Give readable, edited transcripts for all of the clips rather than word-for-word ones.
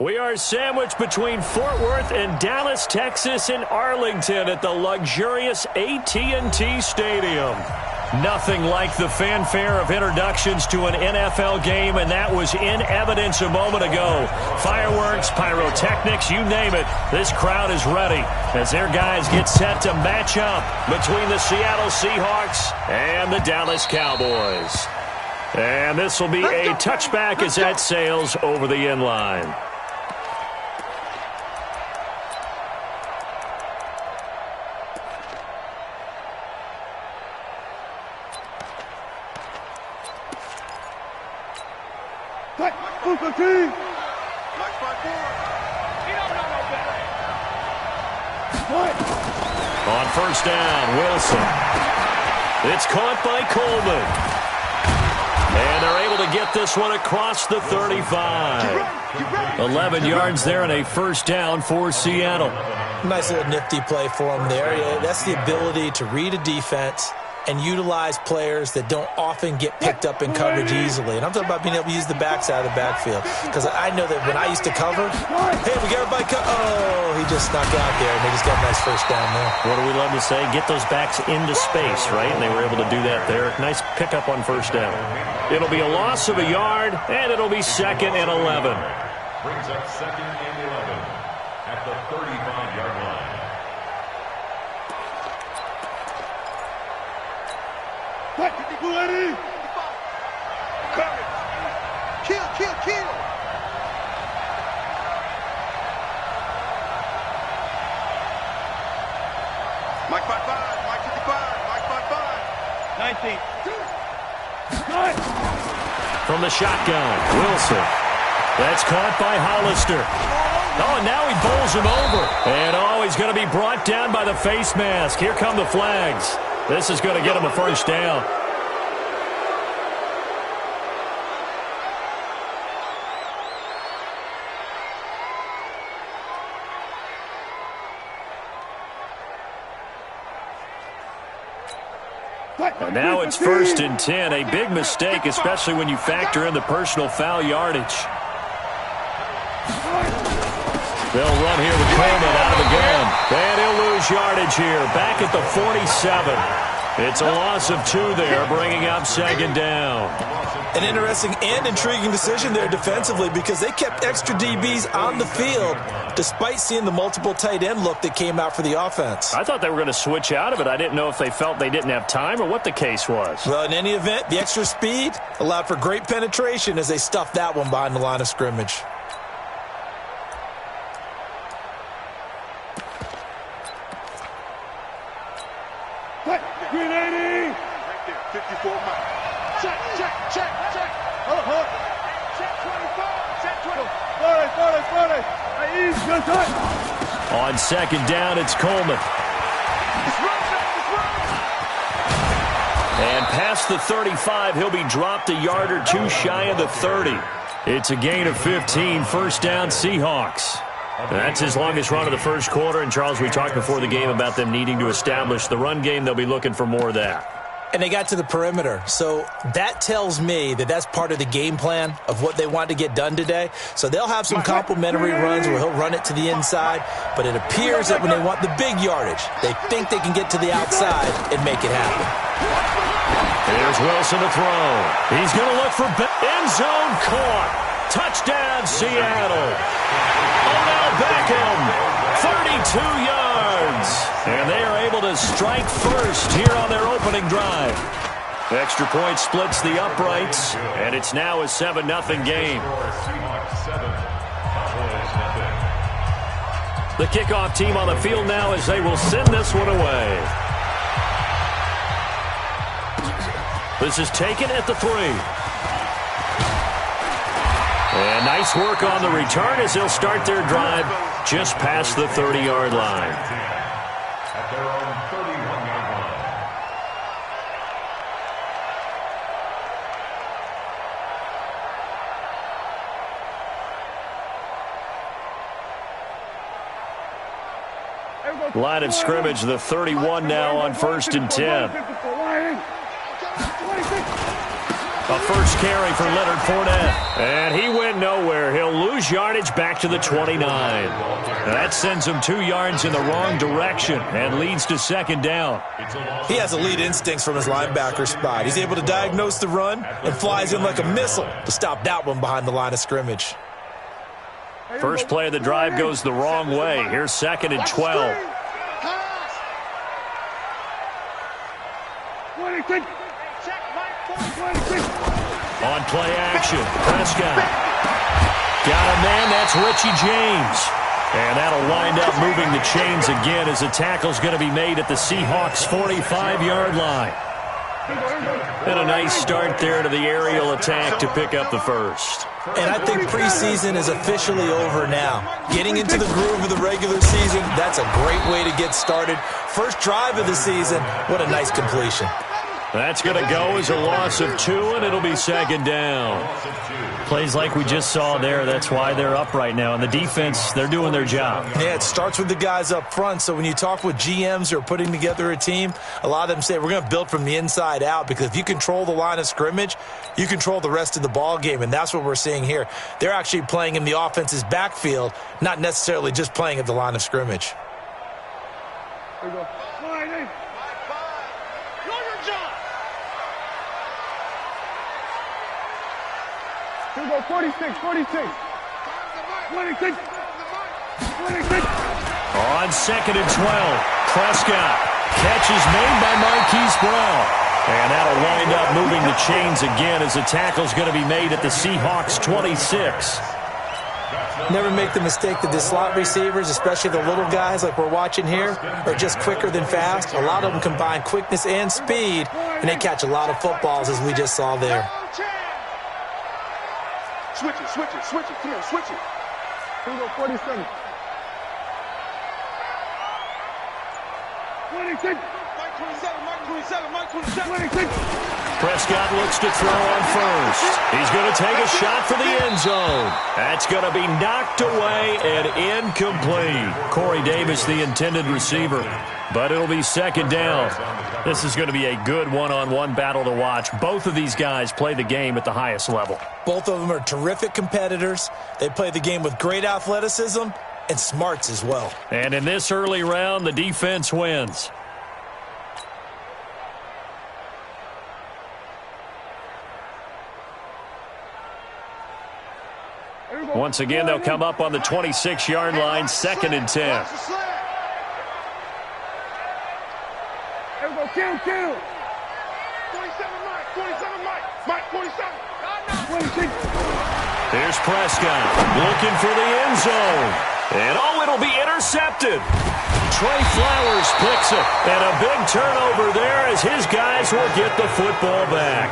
We are sandwiched between Fort Worth and Dallas, Texas, and Arlington at the luxurious AT&T Stadium. Nothing like the fanfare of introductions to an NFL game, and that was in evidence a moment ago. Fireworks, pyrotechnics, you name it. This crowd is ready as their guys get set to match up between the Seattle Seahawks and the Dallas Cowboys. And this will be a touchback as that sails over the end line. On first down, Wilson. It's caught by Coleman. And they're able to get this one across the 35. 11 yards there and a first down for Seattle. Nice little nifty play for him there. Yeah, that's the ability to read a defense and utilize players that don't often get picked up in coverage easily. And I'm talking about being able to use the backside of the backfield. Because I know that when I used to cover, hey, we got everybody oh, he just snuck out there, and they just got a nice first down there. What do we love to say? Get those backs into space, right? And they were able to do that there. Nice pickup on first down. It'll be a loss of a yard, and it'll be 2nd and 11. Brings up 2nd and 11 at the 35-yard line. Kill. Mike 55, Mike 55, Mike 55. 19. From the shotgun, Wilson. That's caught by Hollister. Oh, and now he bowls him over. And, he's going to be brought down by the face mask. Here come the flags. This is going to get him a first down. And now it's 1st and 10. A big mistake, especially when you factor in the personal foul yardage. They'll run here with Coleman out of the gun. And he'll lose yardage here. Back at the 47. It's a loss of 2 there, bringing up 2nd down. An interesting and intriguing decision there defensively because they kept extra DBs on the field despite seeing the multiple tight end look that came out for the offense. I thought they were going to switch out of it. I didn't know if they felt they didn't have time or what the case was. Well, in any event, the extra speed allowed for great penetration as they stuffed that one behind the line of scrimmage. Green 80. Right there, 54 miles. Check. Check 25. On 2nd down, it's Coleman. And past the 35, he'll be dropped a yard or 2 shy of the 30. It's a gain of 15, first down Seahawks. That's his longest run of the first quarter. And, Charles, we talked before the game about them needing to establish the run game. They'll be looking for more of that. And they got to the perimeter. So that tells me that that's part of the game plan of what they want to get done today. So they'll have some complimentary runs where he'll run it to the inside. But it appears that when they want the big yardage, they think they can get to the outside and make it happen. Here's Wilson to throw. He's going to look for end zone caught. Touchdown, Seattle. Odell Beckham, 32 yards. And they are able to strike first here on their opening drive. Extra point splits the uprights, and it's now a 7-0 game. The kickoff team on the field now as they will send this one away. This is taken at the 3. And nice work on the return as they'll start their drive just past the 30-yard line. At their own 31-yard line. Line of scrimmage, the 31 now on 1st and 10. A first carry for Leonard Fournette. And he went nowhere. He'll lose yardage back to the 29. That sends him 2 yards in the wrong direction and leads to second down. He has elite instincts from his linebacker spot. He's able to diagnose the run and flies in like a missile to stop that one behind the line of scrimmage. First play of the drive goes the wrong way. Here's 2nd and 12. On play action, Prescott. Got a man, that's Richie James. And that'll wind up moving the chains again as the tackle's going to be made at the Seahawks' 45-yard line. And a nice start there to the aerial attack to pick up the first. And I think preseason is officially over now. Getting into the groove of the regular season, that's a great way to get started. First drive of the season, what a nice completion. That's going to go as a loss of 2, and it'll be second down. Plays like we just saw there, that's why they're up right now. And the defense, they're doing their job. Yeah, it starts with the guys up front. So when you talk with GMs who are putting together a team, a lot of them say we're going to build from the inside out, because if you control the line of scrimmage, you control the rest of the ball game, and that's what we're seeing here. They're actually playing in the offense's backfield, not necessarily just playing at the line of scrimmage. There you go. Here we go, 46. 26. On 2nd and 12, Prescott. Catch is made by Marquise Brown. And that'll wind up moving the chains again as the tackle's going to be made at the Seahawks' 26. Never make the mistake that the slot receivers, especially the little guys like we're watching here, are just quicker than fast. A lot of them combine quickness and speed, and they catch a lot of footballs, as we just saw there. Switch it. Come on, switch it. Here we go, 47. 26. Mike 27. Prescott looks to throw on first. He's going to take a shot for the end zone. That's going to be knocked away and incomplete. Corey Davis, the intended receiver. But it'll be second down. This is going to be a good one-on-one battle to watch. Both of these guys play the game at the highest level. Both of them are terrific competitors. They play the game with great athleticism and smarts as well. And in this early round, the defense wins. Once again, they'll come up on the 26-yard line, 2nd and 10. Here we go, kill. 47 Mike. 47. 26. Here's Prescott looking for the end zone. And it'll be intercepted. Trey Flowers picks it. And a big turnover there as his guys will get the football back.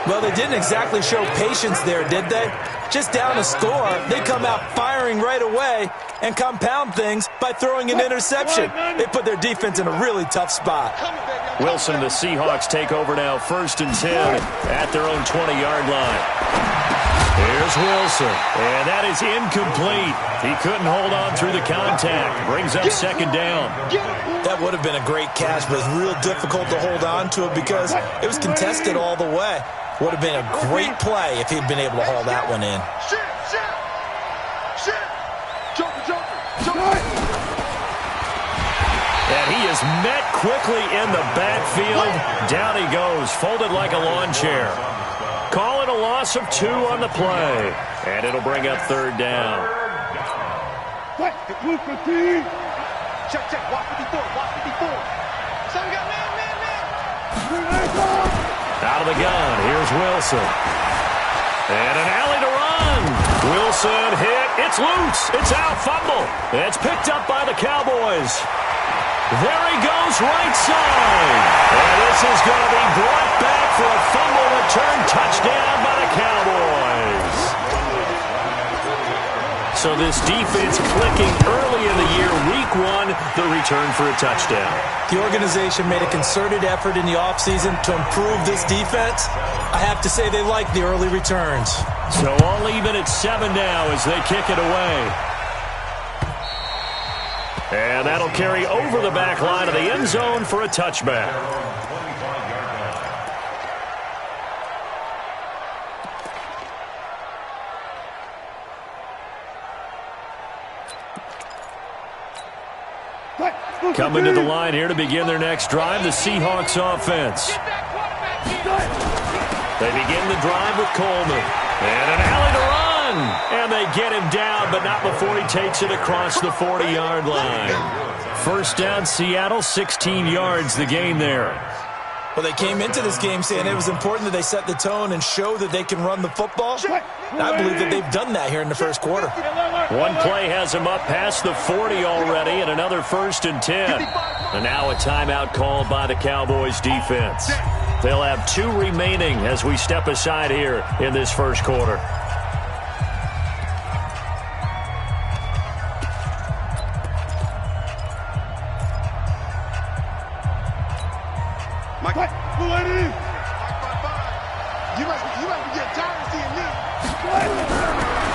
Well, they didn't exactly show patience there, did they? Just down a score, they come out firing right away and compound things by throwing an interception. They put their defense in a really tough spot. Wilson and the Seahawks take over now, 1st and 10 at their own 20-yard line. Here's Wilson, and that is incomplete. He couldn't hold on through the contact. Brings up second down. That would have been a great catch, but it's real difficult to hold on to it because it was contested all the way. Would have been a great play if he'd been able to haul that one in. And he is met quickly in the backfield. Down he goes, folded like a lawn chair. Call it a loss of 2 on the play. And it'll bring up 3rd down. Check. Watch 54. Son got man. Out of the gun, here's Wilson. And an alley to run. Wilson hit, it's loose, it's out, fumble. It's picked up by the Cowboys. There he goes, right side. And this is going to be brought back for a fumble return touchdown by the Cowboys. So this defense clicking early in the year, week 1, the return for a touchdown. The organization made a concerted effort in the offseason to improve this defense. I have to say they like the early returns. So all even at 7 now as they kick it away. And that'll carry over the back line of the end zone for a touchback. Coming to the line here to begin their next drive, the Seahawks offense. They begin the drive with Coleman. And an alley to run. And they get him down, but not before he takes it across the 40-yard line. First down, Seattle, 16 yards the gain there. Well, they came into this game saying it was important that they set the tone and show that they can run the football. And I believe that they've done that here in the first quarter. One play has him up past the 40 already, and another 1st and 10. And now a timeout called by the Cowboys defense. They'll have 2 remaining as we step aside here in this first quarter.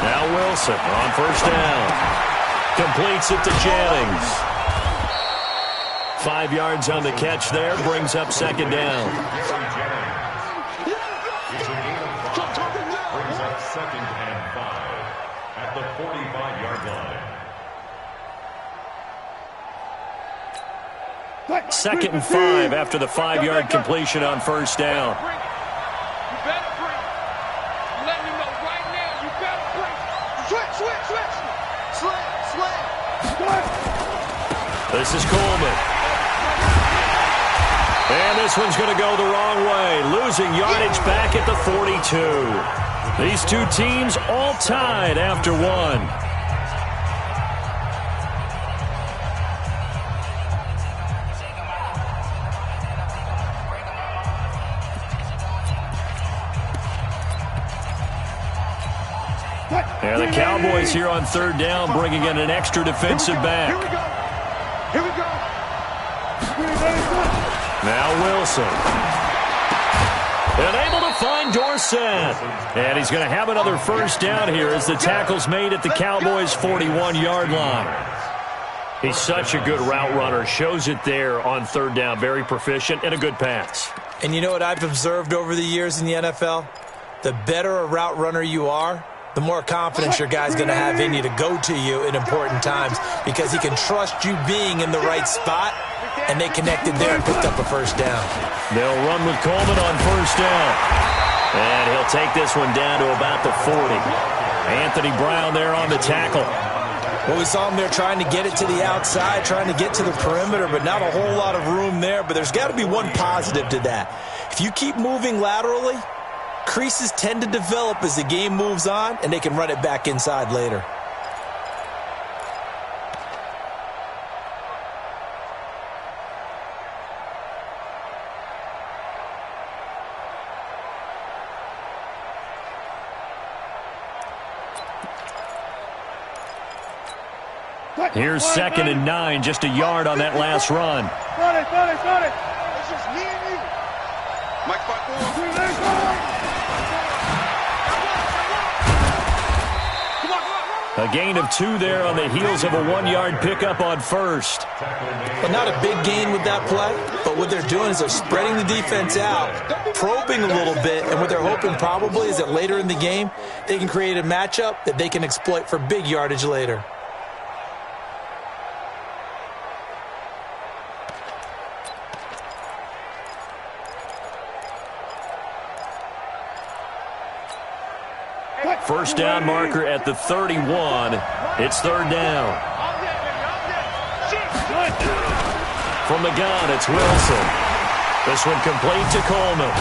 Now Wilson on first down. Completes it to Jennings. 5 yards on the catch there. Brings up second down. Brings up 2nd and 5 at the 45-yard line. 2nd and 5 after the 5-yard completion on first down. This is Coleman. And this one's going to go the wrong way. Losing yardage back at the 42. These 2 teams all tied after 1. And the Cowboys here on 3rd down, bringing in an extra defensive back. Here we go. Now Wilson. And able to find Dorsett. And he's going to have another first down here as the tackle's made at the Cowboys' 41-yard line. He's such a good route runner. Shows it there on 3rd down. Very proficient and a good pass. And you know what I've observed over the years in the NFL? The better a route runner you are, the more confidence your guy's going to have in you to go to you in important times because he can trust you being in the right spot, and they connected there and picked up a first down. They'll run with Coleman on first down. And he'll take this one down to about the 40. Anthony Brown there on the tackle. Well, we saw him there trying to get it to the outside, trying to get to the perimeter, but not a whole lot of room there. But there's got to be one positive to that. If you keep moving laterally, creases tend to develop as the game moves on, and they can run it back inside later. Here's 2nd and 9, just a yard on that last run. Got it. It's just me and you. Mike 5-4. A gain of 2 there on the heels of a 1-yard pickup on first. But not a big gain with that play, but what they're doing is they're spreading the defense out, probing a little bit, and what they're hoping probably is that later in the game, they can create a matchup that they can exploit for big yardage later. First down marker at the 31. It's 3rd down. From the gun, it's Wilson. This one complete to Coleman.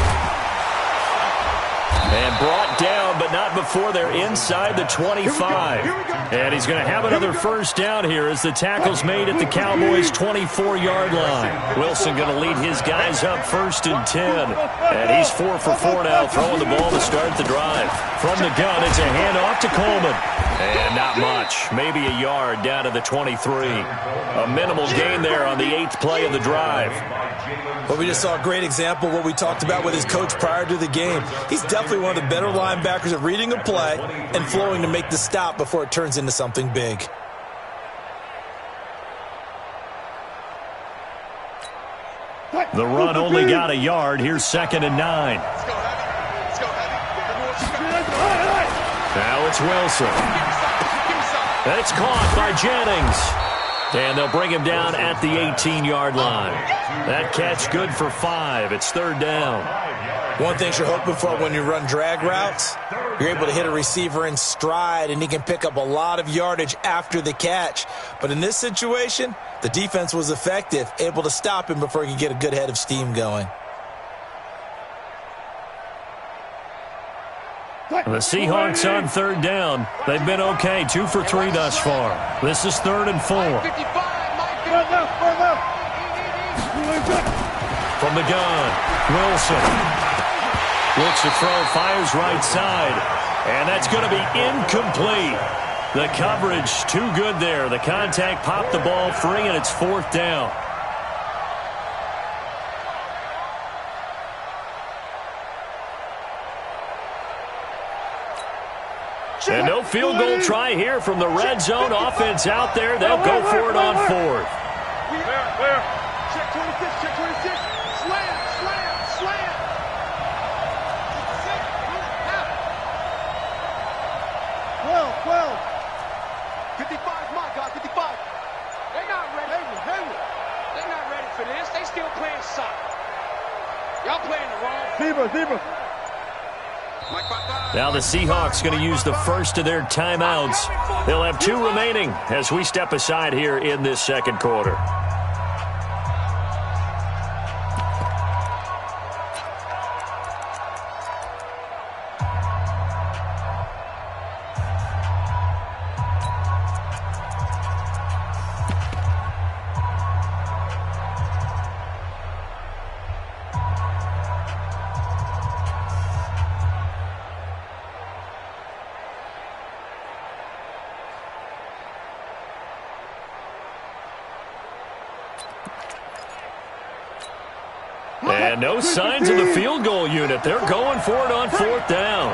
And brought down, but not before they're inside the 25. And he's going to have another first down here as the tackle's made at the Cowboys' 24-yard line. Wilson going to lead his guys up 1st and 10. And he's 4 for 4 now, throwing the ball to start the drive. From the gun, it's a handoff to Coleman. And not much, maybe a yard down to the 23. A minimal gain there on the 8th play of the drive. But we just saw a great example of what we talked about with his coach prior to the game. He's definitely one of the better linebackers at reading a play and flowing to make the stop before it turns into something big. The run only got a yard. Here's 2nd and 9. Now it's Wilson. It's caught by Jennings. And they'll bring him down at the 18-yard line. That catch good for 5. It's 3rd down. One thing you're hoping for when you run drag routes, you're able to hit a receiver in stride, and he can pick up a lot of yardage after the catch. But in this situation, the defense was effective, able to stop him before he could get a good head of steam going. The Seahawks on 3rd down. They've been okay, 2 for 3 thus far. This is 3rd and 4. From the gun, Wilson. Looks to throw, fires right side. And that's going to be incomplete. The coverage too good there. The contact popped the ball free, and it's 4th down. And no field goal try here from the red zone. Offense out there. They'll go for it on 4th. Where? Check 26, check 26. Slam, slam, slam. 12. 55, my God, 55. They're not ready. They're not ready for this. They still playing soccer. Y'all playing the wrong. Zebra. Now the Seahawks going to use the first of their timeouts. They'll have 2 remaining as we step aside here in this 2nd quarter. And no signs of the field goal unit. They're going for it on 4th down.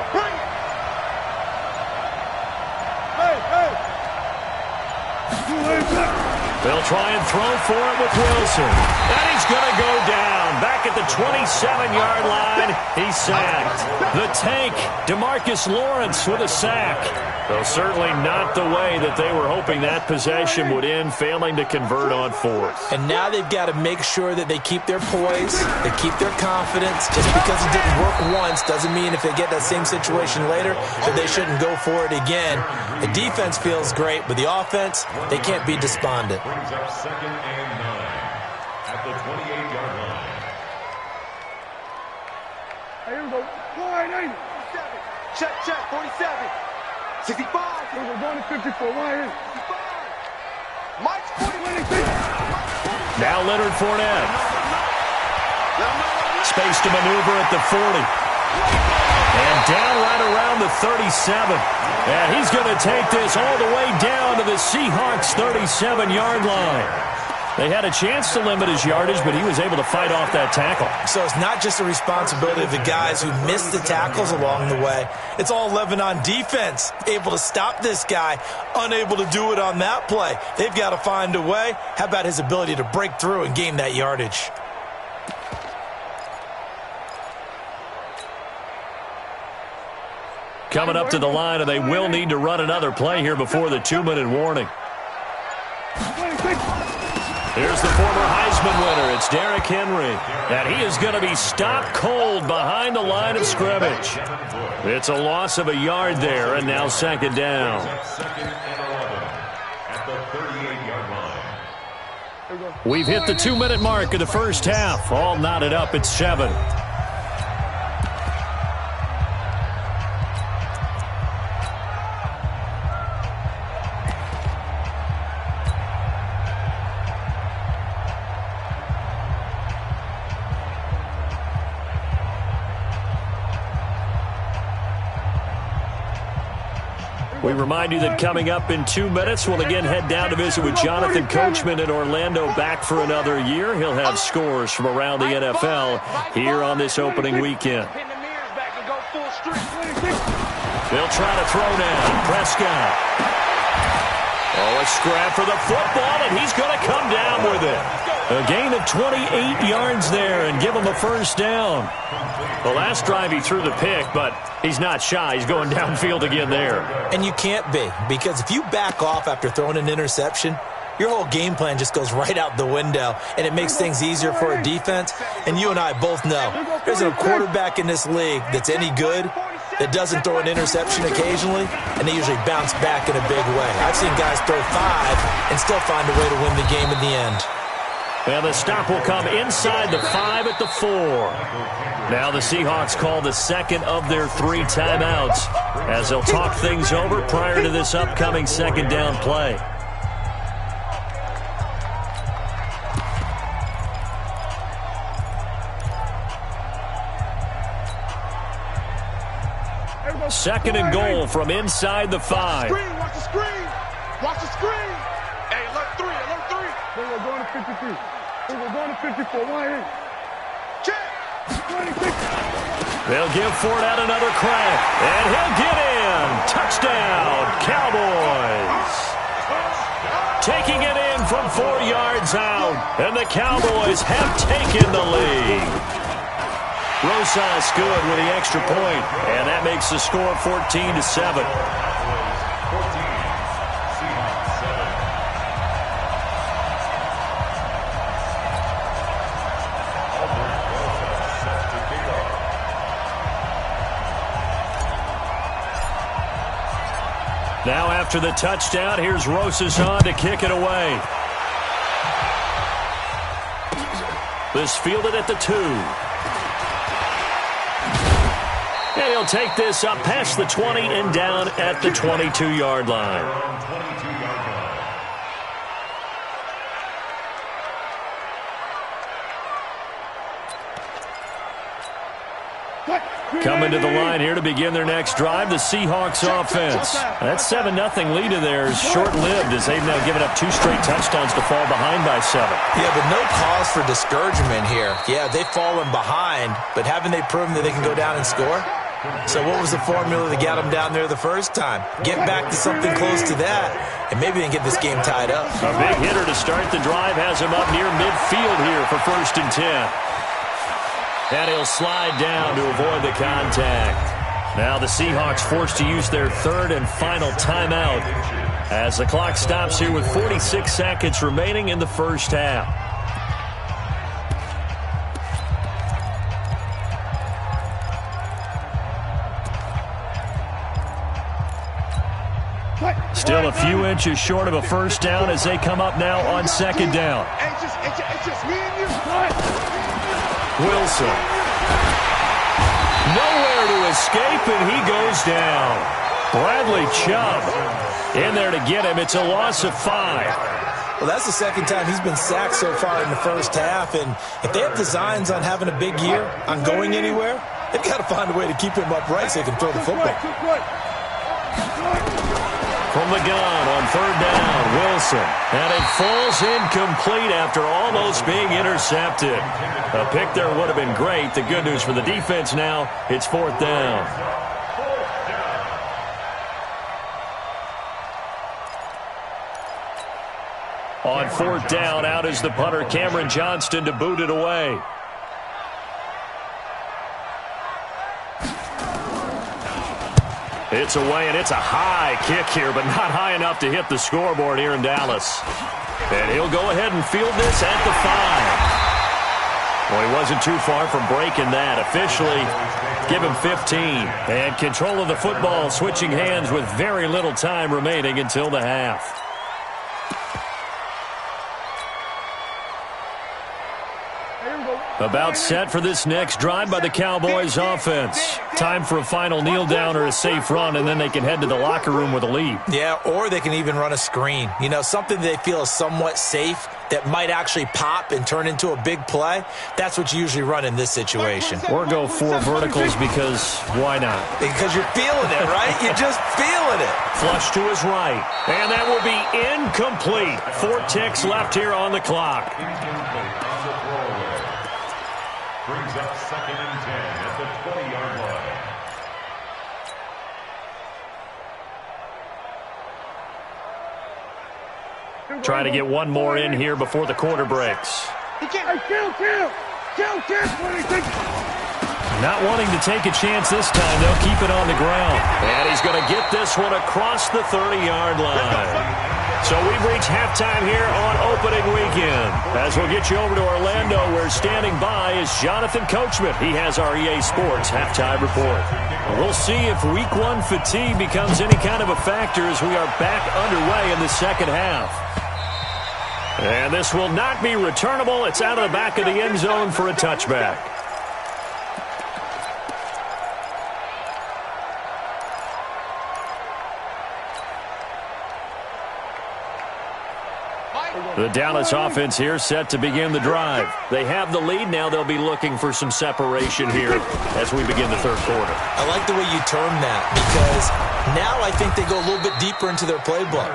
They'll try and throw for it with Wilson. And he's going to go down. Back at the 27-yard line, he's sacked. The tank, DeMarcus Lawrence with a sack. Though certainly not the way that they were hoping that possession would end, failing to convert on 4th. And now they've got to make sure that they keep their poise, they keep their confidence. Just because it didn't work once doesn't mean if they get that same situation later that they shouldn't go for it again. The defense feels great, but the offense, they can't be despondent. Brings up 2nd and 9 at the 28-yard line. Here we go. Check, 47. 65. We're going to 54. Why is 65? Mike's 46. Now Leonard Fournette. Space to maneuver at the 40. And down right around the 37. And he's going to take this all the way down to the Seahawks' 37-yard line. They had a chance to limit his yardage, but he was able to fight off that tackle. So it's not just the responsibility of the guys who missed the tackles along the way. It's all 11 on defense, able to stop this guy, unable to do it on that play. They've got to find a way. How about his ability to break through and gain that yardage? Coming up to the line, and they will need to run another play here before the 2-minute warning. Here's the former Heisman winner. It's Derrick Henry. And he is going to be stopped cold behind the line of scrimmage. It's a loss of a yard there, and now 2nd down. 2nd and 11 at the 38-yard line. We've hit the 2-minute mark of the first half. All knotted up at 7. We remind you that coming up in 2 minutes, we'll again head down to visit with Jonathan Coachman in Orlando, back for another year. He'll have scores from around the NFL here on this opening weekend. They'll try to throw now. Prescott. Oh, a scrap for the football, and he's going to come down with it. A gain of 28 yards there and give him a first down. The last drive he threw the pick, but he's not shy. He's going downfield again there. And you can't be, because if you back off after throwing an interception, your whole game plan just goes right out the window, and it makes things easier for a defense. And you and I both know there's a quarterback in this league that's any good that doesn't throw an interception occasionally, and they usually bounce back in a big way. I've seen guys throw 5 and still find a way to win the game in the end. Well, the stop will come inside the 5 at the 4. Now the Seahawks call the second of their 3 timeouts as they'll talk things over prior to this upcoming second down play. Second and goal from inside the 5. Watch the screen. Watch the screen. Hey, alert 3, alert 3. We're going to 53. We're going to 54. Why in? Check. 26. They'll give Fournette another crack, and he'll get in. Touchdown, Cowboys. Taking it in from 4 yards out, and the Cowboys have taken the lead. Rosas good with the extra point, and that makes the score 14-7. Now after the touchdown, here's Rosas on to kick it away. This fielded at the 2. And he'll take this up past the 20 and down at the 22-yard line. Coming to the line here to begin their next drive, the Seahawks offense. That 7-0 lead of theirs short-lived as they've now given up 2 straight touchdowns to fall behind by 7. Yeah, but no cause for discouragement here. Yeah, they've fallen behind, but haven't they proven that they can go down and score? So what was the formula that got them down there the first time? Get back to something close to that, and maybe they can get this game tied up. A big hitter to start the drive has him up near midfield here for 1st and 10. And he'll slide down to avoid the contact. Now the Seahawks forced to use their 3rd and final timeout as the clock stops here with 46 seconds remaining in the first half. Still a few inches short of a first down as they come up now on 2nd down. It's just me and you. Wilson. Nowhere to escape, and he goes down. Bradley Chubb in there to get him. It's a loss of 5. Well, that's the second time he's been sacked so far in the first half, and if they have designs on having a big year, on going anywhere, they've got to find a way to keep him upright so they can throw the football. From the gun on 3rd down, Wilson. And it falls incomplete after almost being intercepted. A pick there would have been great. The good news for the defense now, it's 4th down. On 4th down, out is the punter, Cameron Johnston, to boot it away. It's away, and it's a high kick here, but not high enough to hit the scoreboard here in Dallas. And he'll go ahead and field this at the 5. Well, he wasn't too far from breaking that. Officially, give him 15. And control of the football, switching hands with very little time remaining until the half. About set for this next drive by the Cowboys offense. Time for a final kneel down or a safe run, and then they can head to the locker room with a lead. Yeah, or they can even run a screen. You know, something they feel is somewhat safe that might actually pop and turn into a big play. That's what you usually run in this situation. Or go 4 verticals because why not? Because you're feeling it, right? You're just feeling it. Flush to his right. And that will be incomplete. 4 ticks left here on the clock. Brings up 2nd and 10 at the 20-yard line. Trying to get one more in here before the quarter breaks. Not wanting to take a chance this time. They'll keep it on the ground. And he's going to get this one across the 30-yard line. So we've reached halftime here on opening weekend. As we'll get you over to Orlando, where standing by is Jonathan Coachman. He has our EA Sports halftime report. We'll see if week one fatigue becomes any kind of a factor as we are back underway in the second half. And this will not be returnable. It's out of the back of the end zone for a touchback. The Dallas offense here set to begin the drive. They have the lead. Now they'll be looking for some separation here as we begin the third quarter. I like the way you term that, because now I think they go a little bit deeper into their playbook.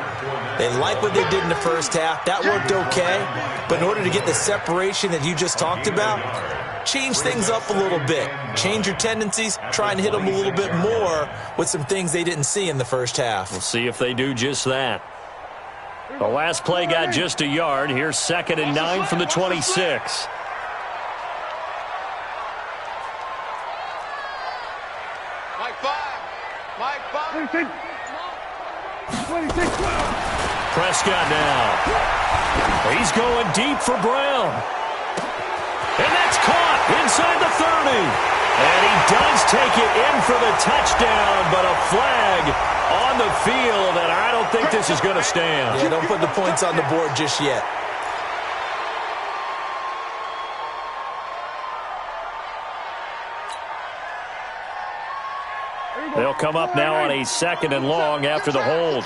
They like what they did in the first half. That worked okay. But in order to get the separation that you just talked about, change things up a little bit. Change your tendencies. Try and hit them a little bit more with some things they didn't see in the first half. We'll see if they do just that. The last play got just a yard. Here's 2nd and 9 from the 26. Mike 5. 26. Prescott now. He's going deep for Brown. And that's caught inside the 30. And he does take it in for the touchdown, but a flag on the field, and I don't think this is going to stand. Yeah, don't put the points on the board just yet. They'll come up now on a 2nd and long after the hold.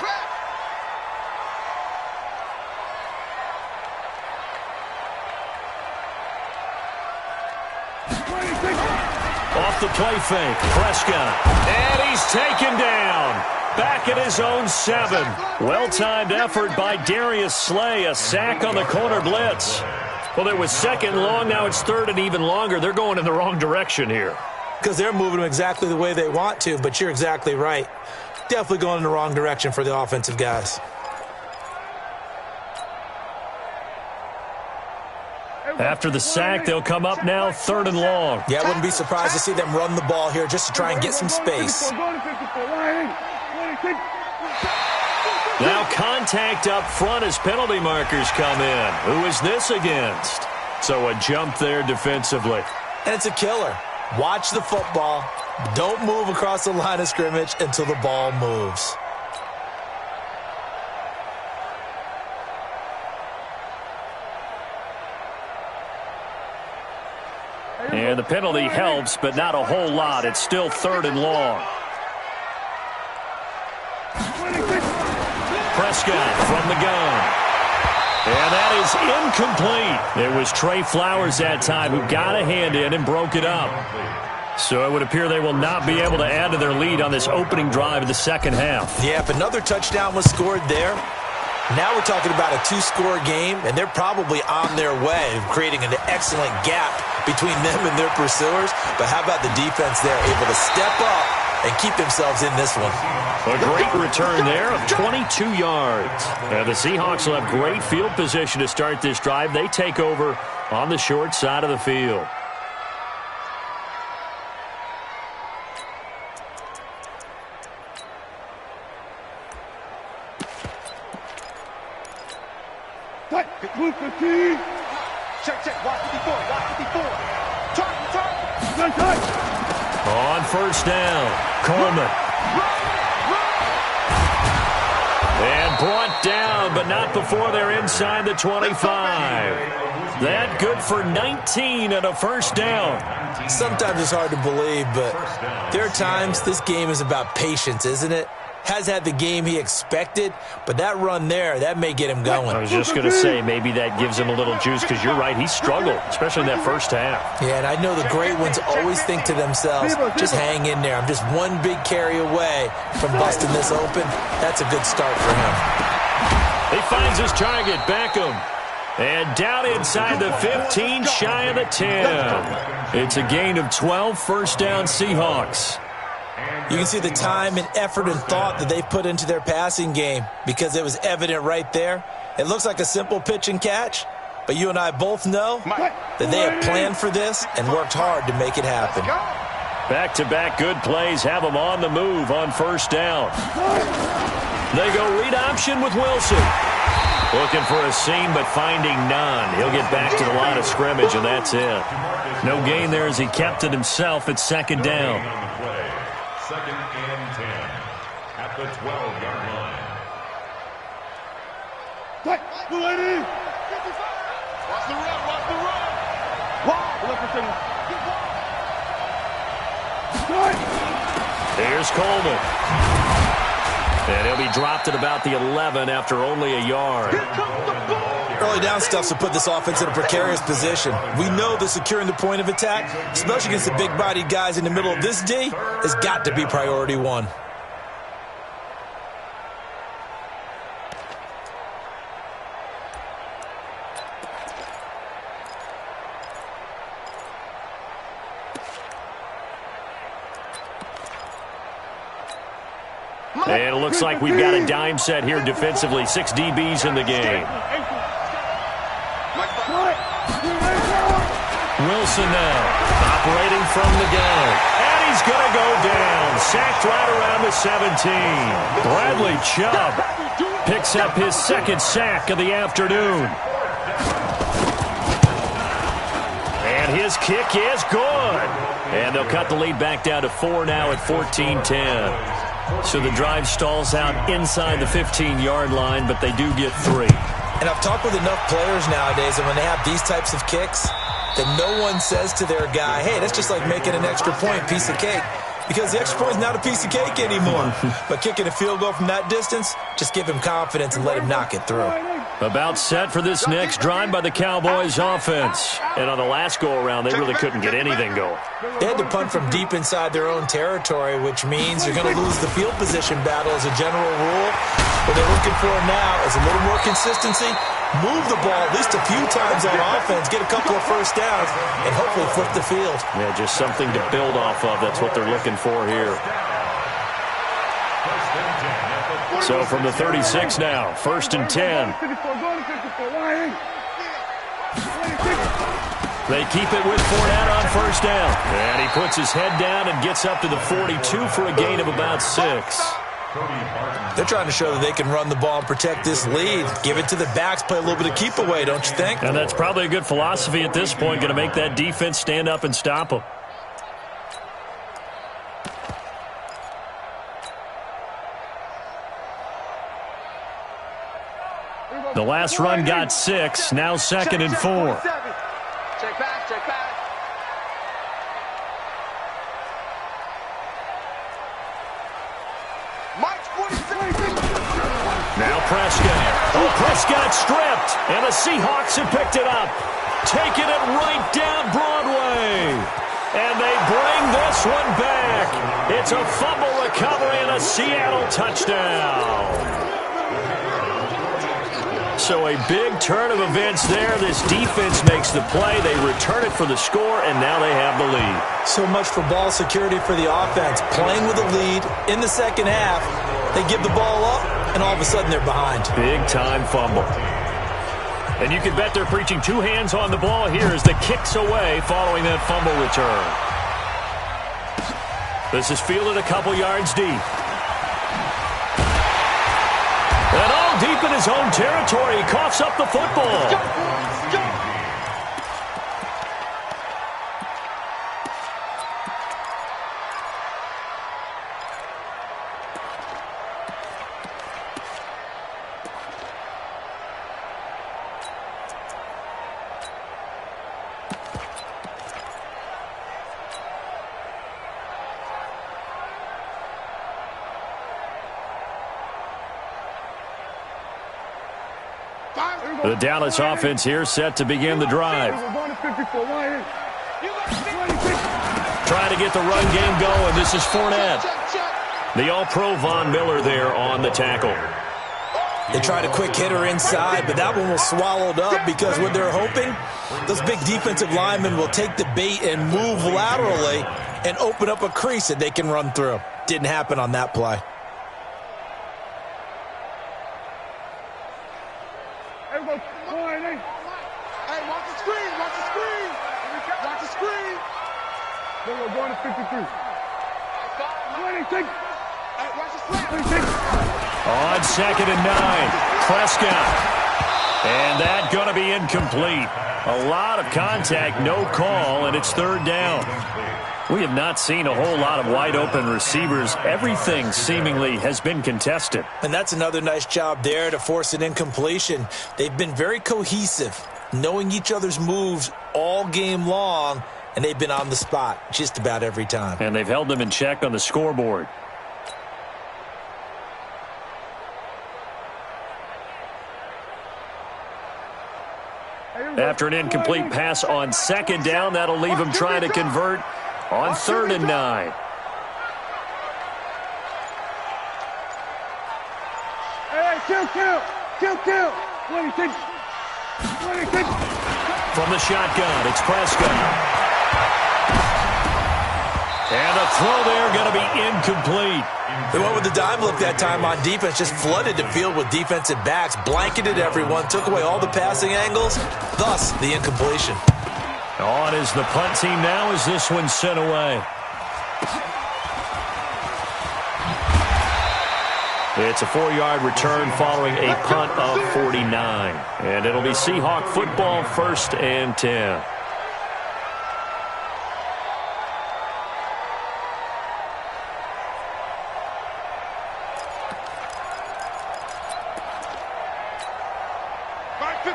Off the play fake, Prescott. And he's taken down. Back at his own 7. Well-timed effort by Darius Slay. A sack on the corner blitz. Well, it was 2nd and long. Now it's 3rd and even longer. They're going in the wrong direction here. Because they're moving them exactly the way they want to, but you're exactly right. Definitely going in the wrong direction for the offensive guys. After the sack, they'll come up now 3rd and long. Yeah, I wouldn't be surprised to see them run the ball here just to try and get some space. Now contact up front as penalty markers come in. Who is this against? So a jump there defensively. And it's a killer. Watch the football. Don't move across the line of scrimmage until the ball moves. And the penalty helps, but not a whole lot. It's still 3rd and long. Prescott from the gun. And that is incomplete. It was Trey Flowers that time who got a hand in and broke it up. So it would appear they will not be able to add to their lead on this opening drive of the second half. Yeah, if another touchdown was scored there, now we're talking about a 2-score game, and they're probably on their way, creating an excellent gap between them and their pursuers. But how about the defense there, able to step up and keep themselves in this one? A great return there of 22 yards. Now the Seahawks will have great field position to start this drive. They take over on the short side of the field. Check. Watch 54. Turn. On 1st down, Coleman. And brought down, but not before they're inside the 25. That good for 19 and a 1st down. Sometimes it's hard to believe, but there are times this game is about patience, isn't it? Has had the game he expected, but that run there, that may get him going. I was just going to say, maybe that gives him a little juice, because you're right, he struggled, especially in that first half. Yeah, and I know the great ones always think to themselves, just hang in there. I'm just one big carry away from busting this open. That's a good start for him. He finds his target, Beckham. And down inside the 15, shy of the 10. It's a gain of 12, 1st down Seahawks. You can see the time and effort and thought that they put into their passing game, because it was evident right there. It looks like a simple pitch and catch, but you and I both know that they have planned for this and worked hard to make it happen. Back-to-back good plays have them on the move on 1st down. They go read option with Wilson. Looking for a seam, but finding none. He'll get back to the line of scrimmage, and that's it. No gain there as he kept it himself at second down. Second and 10 at the 12-yard line. Watch the run, watch the run. Here's Coleman. And he'll be dropped at about the 11 after only a yard. Early down stuff to put this offense in a precarious position. We know that securing the point of attack, especially against the big-bodied guys in the middle of this D, has got to be priority one. And it looks like we've got a dime set here defensively. 6 DBs in the game. Wilson now, operating from the gun. And he's going to go down. Sacked right around the 17. Bradley Chubb picks up his second sack of the afternoon. And his kick is good. And they'll cut the lead back down to 4 now at 14-10. So the drive stalls out inside the 15-yard line, but they do get 3. And I've talked with enough players nowadays that when they have these types of kicks, that no one says to their guy, hey, that's just like making an extra point, piece of cake. Because the extra point is not a piece of cake anymore. But kicking a field goal from that distance, just give him confidence and let him knock it through. About set for this next drive by the Cowboys offense. And on the last go-around, they really couldn't get anything going. They had to punt from deep inside their own territory, which means you're going to lose the field position battle as a general rule. What they're looking for now is a little more consistency, move the ball at least a few times on offense, get a couple of first downs, and hopefully flip the field. Yeah, just something to build off of. That's what they're looking for here. So from the 36 now, 1st and 10. They keep it with Fournette on first down. And he puts his head down and gets up to the 42 for a gain of about 6. They're trying to show that they can run the ball and protect this lead. Give it to the backs, play a little bit of keep away, don't you think? And that's probably a good philosophy at this point, going to make that defense stand up and stop them. The last run got 6, now 2nd and 4. Check back, check back. Now Prescott. Oh, Prescott stripped. And the Seahawks have picked it up. Taking it right down Broadway. And they bring this one back. It's a fumble recovery and a Seattle touchdown. So a big turn of events there. This defense makes the play. They return it for the score, and now they have the lead. So much for ball security for the offense. Playing with a lead in the second half, they give the ball up, and all of a sudden they're behind. Big-time fumble. And you can bet they're preaching 2 hands on the ball here as the kick's away following that fumble return. This is fielded a couple yards deep. And all deep in his own territory, he coughs up the football. The Dallas offense here set to begin the drive. Trying to get the run game going. This is Fournette. The all-pro Von Miller there on the tackle. They tried a quick hitter inside, but that one was swallowed up because what they're hoping, those big defensive linemen will take the bait and move laterally and open up a crease that they can run through. Didn't happen on that play. On 2nd and 9, Prescott. And that going to be incomplete. A lot of contact, no call, and it's third down. We have not seen a whole lot of wide-open receivers. Everything seemingly has been contested. And that's another nice job there to force an incompletion. They've been very cohesive, knowing each other's moves all game long, and they've been on the spot just about every time. And they've held them in check on the scoreboard. After an incomplete pass on second down, that'll leave him trying to convert on 3rd and 9. Hey, kill. 26. From the shotgun, it's Prescott. And the throw there going to be incomplete. They went with the dime look that time on defense, just flooded the field with defensive backs, blanketed everyone, took away all the passing angles, thus the incompletion. On is the punt team now as this one's sent away. It's a 4-yard return following a punt of 49. And it'll be Seahawk football, 1st and 10.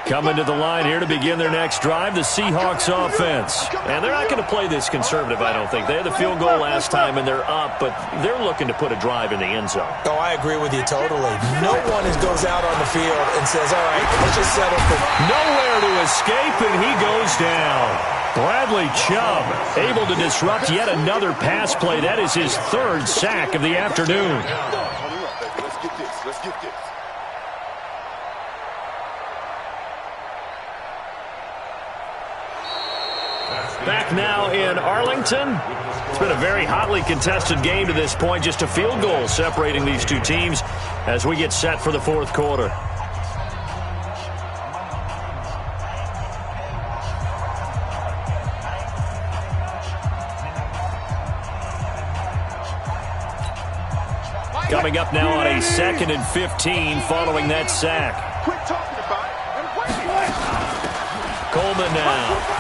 Coming to the line here to begin their next drive, the Seahawks offense. And they're not going to play this conservative, I don't think. They had the field goal last time, and they're up, but they're looking to put a drive in the end zone. Oh, I agree with you totally. No one goes out on the field and says, all right, let's just settle for... Nowhere to escape, and he goes down. Bradley Chubb able to disrupt yet another pass play. That is his 3rd sack of the afternoon. Let's get this. Back now in Arlington. It's been a very hotly contested game to this point. Just a field goal separating these two teams as we get set for the 4th quarter. Coming up now on a 2nd and 15 following that sack. Quit talking about it. Coleman now.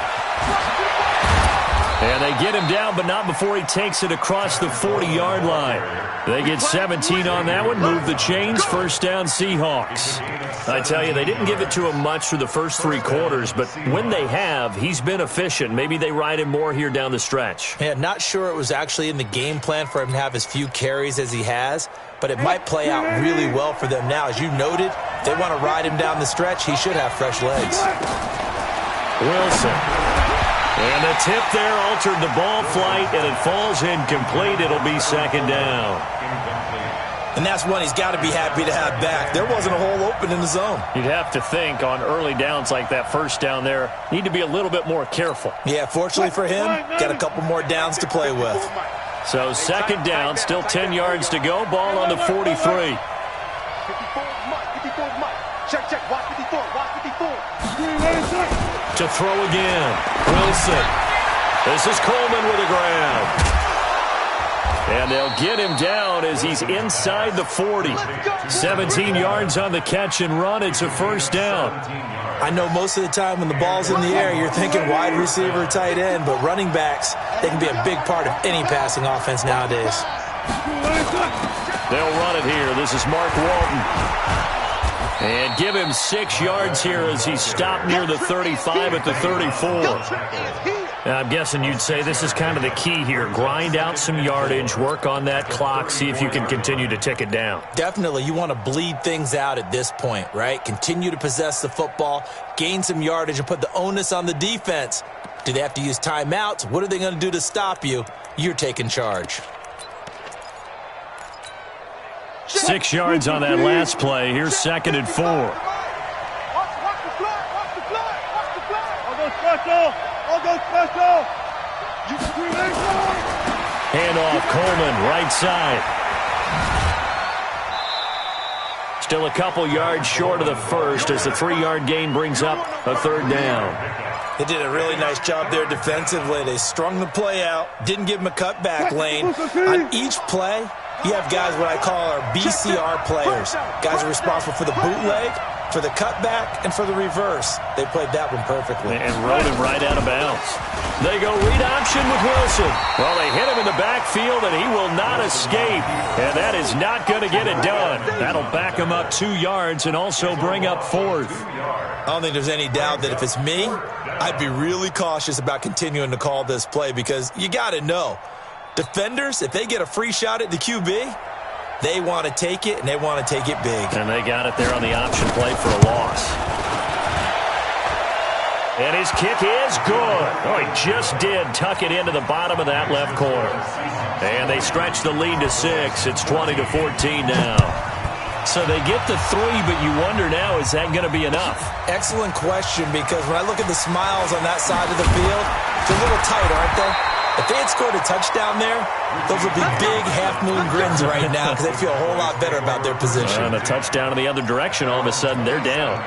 And they get him down, but not before he takes it across the 40-yard line. They get 17 on that one, move the chains, 1st down Seahawks. I tell you, they didn't give it to him much for the first 3 quarters, but when they have, he's been efficient. Maybe they ride him more here down the stretch. Yeah, not sure it was actually in the game plan for him to have as few carries as he has, but it might play out really well for them now. As you noted, if they want to ride him down the stretch, he should have fresh legs. Wilson. And the tip there altered the ball flight, and it falls incomplete. It'll be 2nd down. And that's one he's got to be happy to have back. There wasn't a hole open in the zone. You'd have to think on early downs like that 1st down there, need to be a little bit more careful. Yeah, fortunately for him, got a couple more downs to play with. So 2nd down, still 10 yards to go. Ball on the 43. 54 Check. Watch 54. To throw again. Wilson. This is Coleman with a grab. And they'll get him down as he's inside the 40. 17 yards on the catch and run. It's a 1st down. I know most of the time when the ball's in the air, you're thinking wide receiver, tight end, but running backs, they can be a big part of any passing offense nowadays. They'll run it here. This is Mark Walton. And give him 6 yards here as he's stopped near the 35 at the 34. I'm guessing you'd say this is kind of the key here. Grind out some yardage, work on that clock, see if you can continue to tick it down. Definitely. You want to bleed things out at this point, right? Continue to possess the football, gain some yardage, and put the onus on the defense. Do they have to use timeouts? What are they going to do to stop you? You're taking charge. 6 yards on that last play. Here's 2nd and 4. Watch the fly. I'll go special. Hand off Coleman, right side. Still a couple yards short of the 1st as the 3-yard gain brings up a 3rd down. They did a really nice job there defensively. They strung the play out, didn't give him a cutback lane. On each play, you have guys what I call our BCR players. Guys are responsible for the bootleg, for the cutback, and for the reverse. They played that one perfectly. And rode him right out of bounds. They go read option with Wilson. Well, they hit him in the backfield, and he will not escape. And that is not going to get it done. That'll back him up 2 yards and also bring up 4th. I don't think there's any doubt that if it's me, I'd be really cautious about continuing to call this play because you got to know, defenders, if they get a free shot at the QB, they want to take it, and they want to take it big. And they got it there on the option play for a loss. And his kick is good. Oh, he just did tuck it into the bottom of that left corner. And they stretch the lead to 6. It's 20-14 now. So they get the 3, but you wonder now, is that going to be enough? Excellent question, because when I look at the smiles on that side of the field, they're a little tight, aren't they? If they had scored a touchdown there, those would be big half-moon grins right now because they feel a whole lot better about their position. And a touchdown in the other direction, all of a sudden they're down.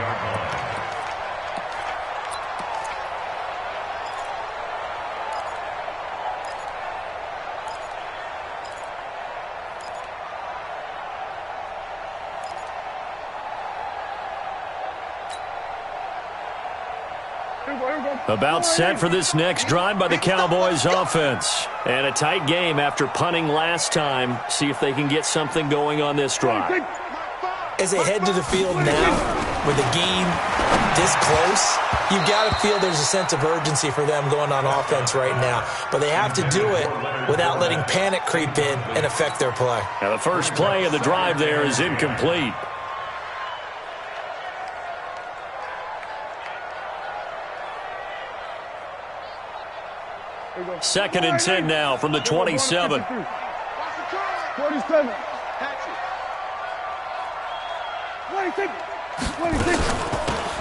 About set for this next drive by the Cowboys offense. And a tight game after punting last time. See if they can get something going on this drive. As they head to the field now, with the game this close, you've got to feel there's a sense of urgency for them going on offense right now. But they have to do it without letting panic creep in and affect their play. Now the first play of the drive there is incomplete. Second and 10 now from the 27. 47.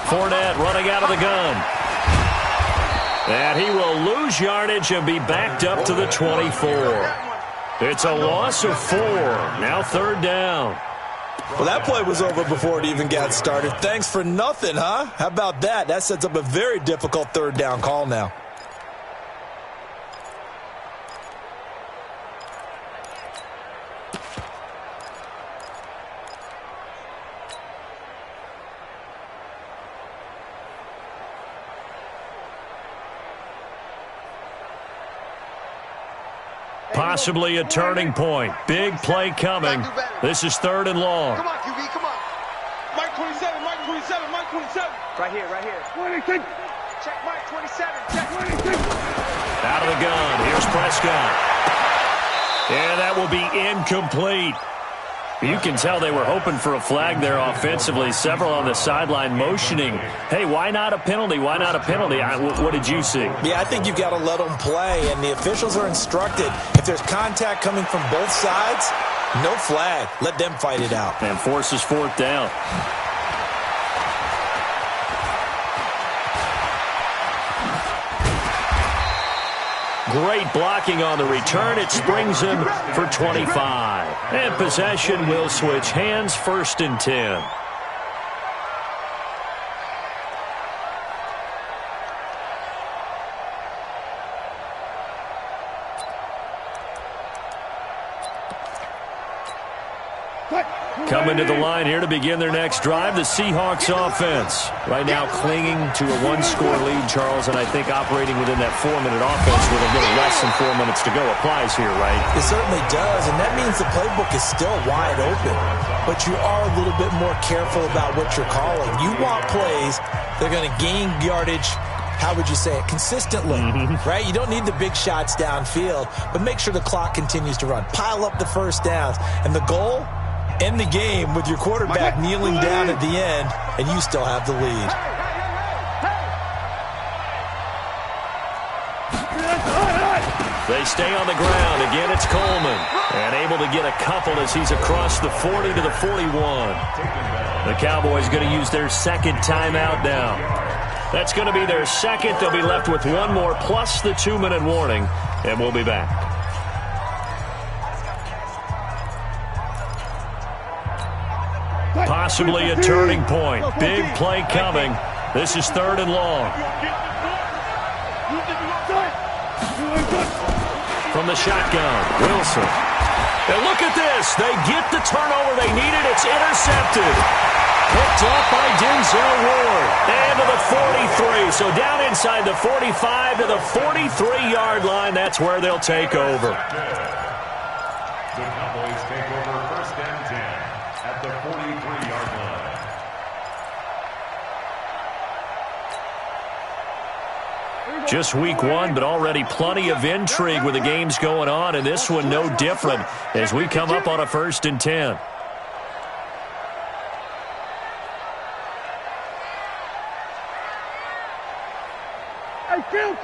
Fournette running out of the gun. And he will lose yardage and be backed up to the 24. It's a loss of 4. Now 3rd down. Well, that play was over before it even got started. Thanks for nothing, huh? How about that? That sets up a very difficult 3rd down call now. Possibly a turning point. Big play coming. This is 3rd and long. Come on, QB, come on. Mike 27, Mike 27, Mike 27. Right here, right here. 26. Check Mike 27, check. 26. Out of the gun. Here's Prescott. And that will be incomplete. You can tell they were hoping for a flag there offensively. Several on the sideline motioning. Hey, why not a penalty? Why not a penalty? What did you see? Yeah, I think you've got to let them play, and the officials are instructed. If there's contact coming from both sides, no flag. Let them fight it out. And forces 4th down. Great blocking on the return. It springs him for 25. And possession will switch hands. 1st and 10. Coming to the line here to begin their next drive, the Seahawks offense. Right now clinging to a 1-score lead, Charles, and I think operating within that 4-minute offense with a little less than 4 minutes to go applies here, right? It certainly does, and that means the playbook is still wide open. But you are a little bit more careful about what you're calling. You want plays that are going to gain yardage, how would you say it, consistently, right? You don't need the big shots downfield, but make sure the clock continues to run. Pile up the first downs, and the goal, end the game with your quarterback kneeling down at the end, and you still have the lead. They stay on the ground. Again, it's Coleman. And able to get a couple as he's across the 40 to the 41. The Cowboys going to use their 2nd timeout now. That's going to be their 2nd. They'll be left with 1 more plus the 2-minute warning, and we'll be back. Possibly a turning point. Big play coming. This is 3rd and long. From the shotgun, Wilson. And look at this. They get the turnover they needed. It's intercepted. Picked up by Denzel Ward. And to the 43. So down inside the 45 to the 43-yard line. That's where they'll take over. The Cowboys take over first and 10 at the 43-yard line. Just week one, but already plenty of intrigue with the games going on, and this one no different as we come up on a first and 10. Hey, kill.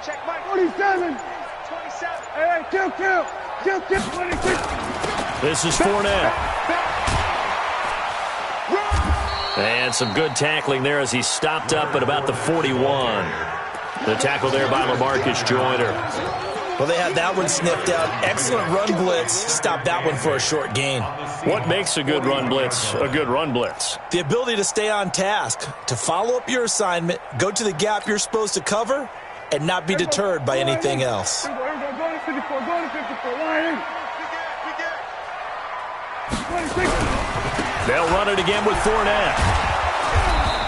Check Mike. 47. 27. Hey, kill. 26. This is Fournette. And some good tackling there as he stopped up at about the 41. The tackle there by LaMarcus Joyner. Well, they had that one sniffed out. Excellent run blitz. Stopped that one for a short gain. What makes a good run blitz a good run blitz? The ability to stay on task, to follow up your assignment, go to the gap you're supposed to cover, and not be deterred by anything else. Go to 54. Line 26. They'll run it again with Fournette.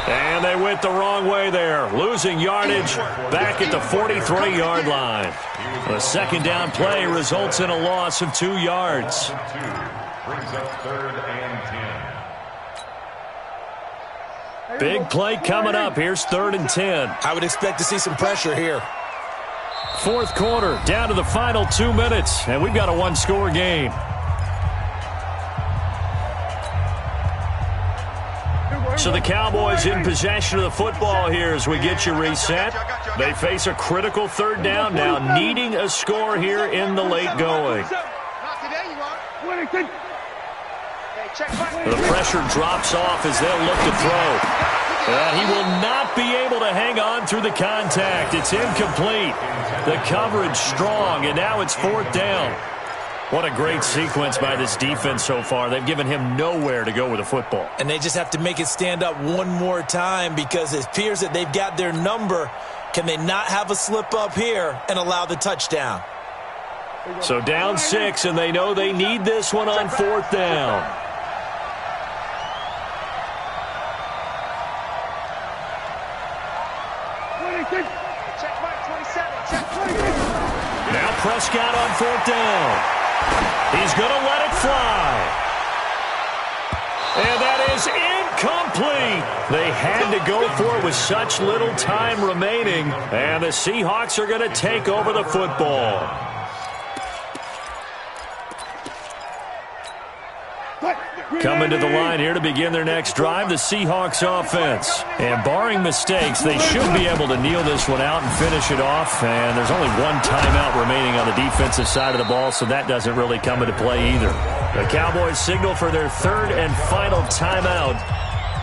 And they went the wrong way there, losing yardage back at the 43-yard line. A second down play results in a loss of 2 yards. Brings up third and 10. Big play coming up. Here's third and 10. I would expect to see some pressure here. Fourth quarter, down to the final 2 minutes, and we've got a one-score game. So the Cowboys in possession of the football here as we get you reset. They face a critical third down now, needing a score here in the late going. The pressure drops off as they'll look to throw. He will not be able to hang on through the contact. It's incomplete. The coverage strong, and now it's fourth down. What a great sequence by this defense so far. They've given him nowhere to go with the football. And they just have to make it stand up one more time because it appears that they've got their number. Can they not have a slip up here and allow the touchdown? So down 6, and they know they need this one on fourth down. Now Prescott on fourth down. He's going to let it fly. And that is incomplete. They had to go for it with such little time remaining. And the Seahawks are going to take over the football. Coming to the line here to begin their next drive, the Seahawks offense. And barring mistakes, they should be able to kneel this one out and finish it off. And there's only one timeout remaining on the defensive side of the ball, so that doesn't really come into play either. The Cowboys signal for their third and final timeout.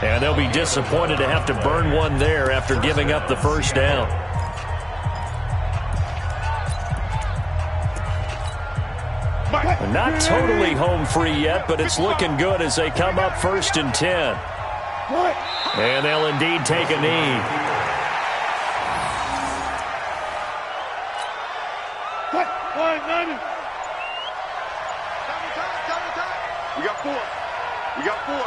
And they'll be disappointed to have to burn one there after giving up the first down. Not totally home free yet, but it's looking good as they come up first and 10. And they'll indeed take a knee. We got four.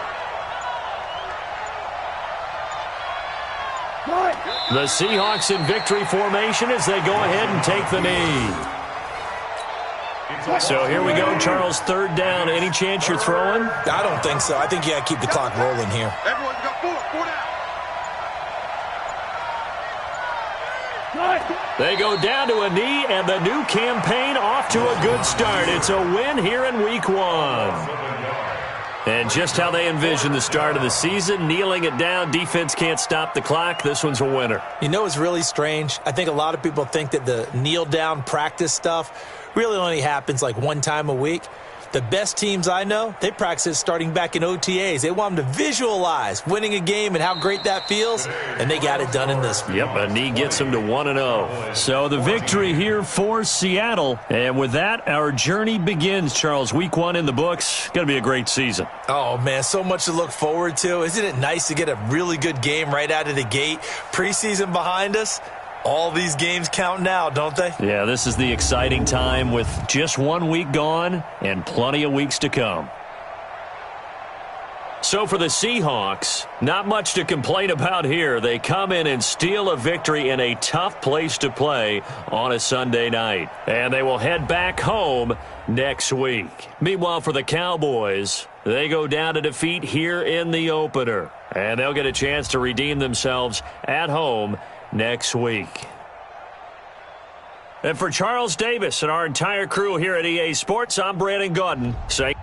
The Seahawks in victory formation as they go ahead and take the knee. So here we go, Charles, third down. Any chance you're throwing? I don't think so. I think you got to keep the clock rolling here. Everyone's got four down. They go down to a knee, and the new campaign off to a good start. It's a win here in week one. And just how they envision the start of the season, kneeling it down, defense can't stop the clock. This one's a winner. You know what's really strange? I think a lot of people think that the kneel-down practice stuff really only happens like one time a week. The best teams I know, they practice it starting back in OTAs. They want them to visualize winning a game and how great that feels, and they got it done in this one. Yep, a knee gets them to 1-0. So the victory here for Seattle. And with that, our journey begins, Charles. Week one in the books. Going to be a great season. Oh, man, so much to look forward to. Isn't it nice to get a really good game right out of the gate? Preseason behind us. All these games count now, don't they? Yeah, this is the exciting time with just 1 week gone and plenty of weeks to come. So for the Seahawks, not much to complain about here. They come in and steal a victory in a tough place to play on a Sunday night. And they will head back home next week. Meanwhile, for the Cowboys, they go down to defeat here in the opener. And they'll get a chance to redeem themselves at home next week. And for Charles Davis and our entire crew here at EA Sports, I'm Brandon Gaudin saying